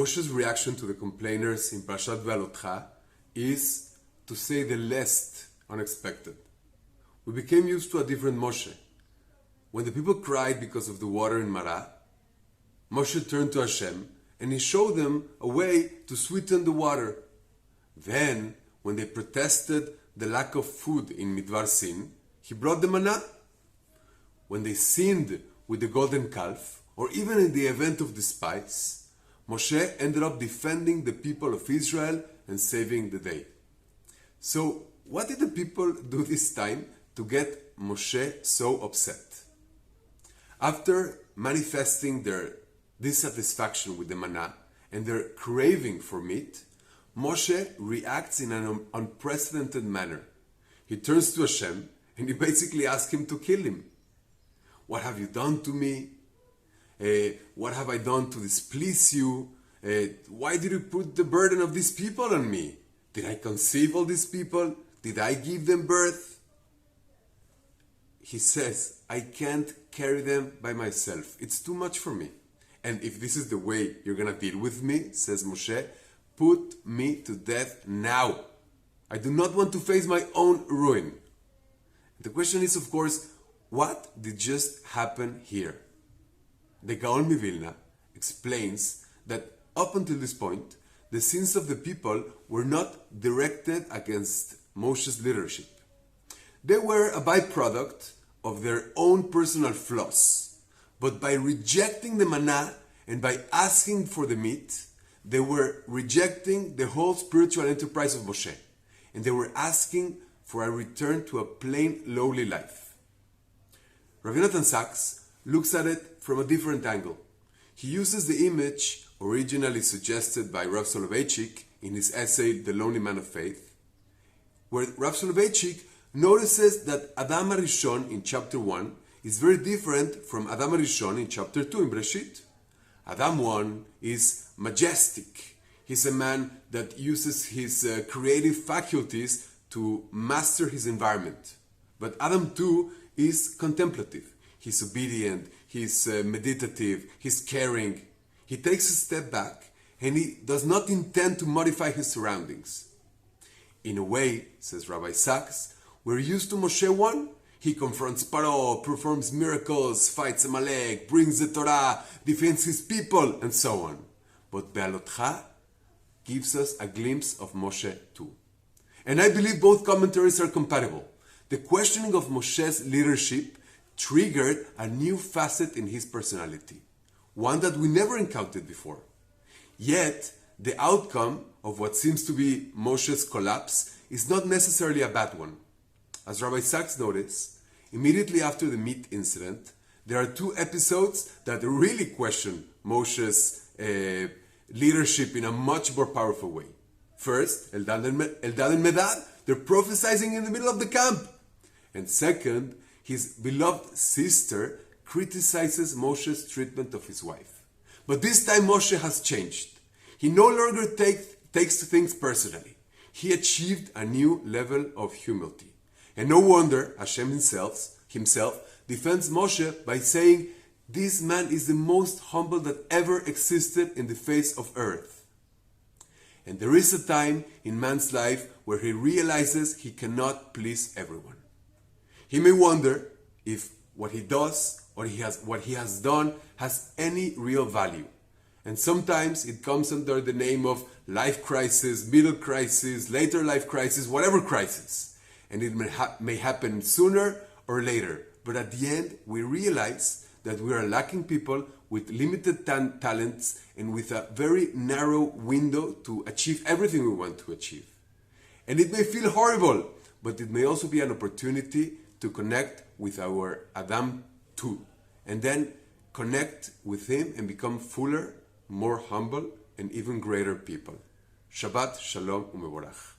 Moshe's reaction to the complainers in Parashat BeHa'alotcha is to say the least unexpected. We became used to a different Moshe. When the people cried because of the water in Marah, Moshe turned to Hashem and he showed them a way to sweeten the water. Then, when they protested the lack of food in Midbar Sin, he brought the manna. When they sinned with the golden calf, or even in the event of the spies, Moshe ended up defending the people of Israel and saving the day. So, what did the people do this time to get Moshe so upset? After manifesting their dissatisfaction with the manna and their craving for meat, Moshe reacts in an unprecedented manner. He turns to Hashem and he basically asks him to kill him. What have you done to me? What have I done to displease you? Why did you put the burden of these people on me? Did I conceive all these people? Did I give them birth? He says, I can't carry them by myself. It's too much for me. And if this is the way you're going to deal with me, says Moshe, put me to death now. I do not want to face my own ruin. The question is, of course, what did just happen here? The Gaon Mivilna explains that up until this point, the sins of the people were not directed against Moshe's leadership. They were a byproduct of their own personal flaws. But by rejecting the manna and by asking for the meat, they were rejecting the whole spiritual enterprise of Moshe. And they were asking for a return to a plain, lowly life. Rav Yonatan Sachs looks at it from a different angle. He uses the image originally suggested by Rav Soloveitchik in his essay, The Lonely Man of Faith, where Rav Soloveitchik notices that Adam HaRishon in chapter 1 is very different from Adam HaRishon in chapter 2 in Breshit. Adam 1 is majestic. He's a man that uses his creative faculties to master his environment. But Adam 2 is contemplative. He's obedient, he's meditative, he's caring. He takes a step back and he does not intend to modify his surroundings. In a way, says Rabbi Sachs, we're used to Moshe 1. He confronts Paro, performs miracles, fights Amalek, brings the Torah, defends his people, and so on. But BeHa'alotcha gives us a glimpse of Moshe 2. And I believe both commentaries are compatible. The questioning of Moshe's leadership triggered a new facet in his personality, one that we never encountered before. Yet, the outcome of what seems to be Moshe's collapse is not necessarily a bad one. As Rabbi Sachs noticed, immediately after the meat incident, there are two episodes that really question Moshe's leadership in a much more powerful way. First, Eldad and Medad, they're prophesying in the middle of the camp. And second, his beloved sister criticizes Moshe's treatment of his wife. But this time Moshe has changed. He no longer takes things personally. He achieved a new level of humility. And no wonder Hashem himself defends Moshe by saying, this man is the most humble that ever existed in the face of earth. And there is a time in man's life where he realizes he cannot please everyone. He may wonder if what he does or what he has done has any real value. And sometimes it comes under the name of life crisis, middle crisis, later life crisis, whatever crisis. And it may happen sooner or later. But at the end, we realize that we are lacking people with limited talents and with a very narrow window to achieve everything we want to achieve. And it may feel horrible, but it may also be an opportunity to connect with our Adam 2. And then connect with him and become fuller, more humble, and even greater people. Shabbat Shalom Umevorach.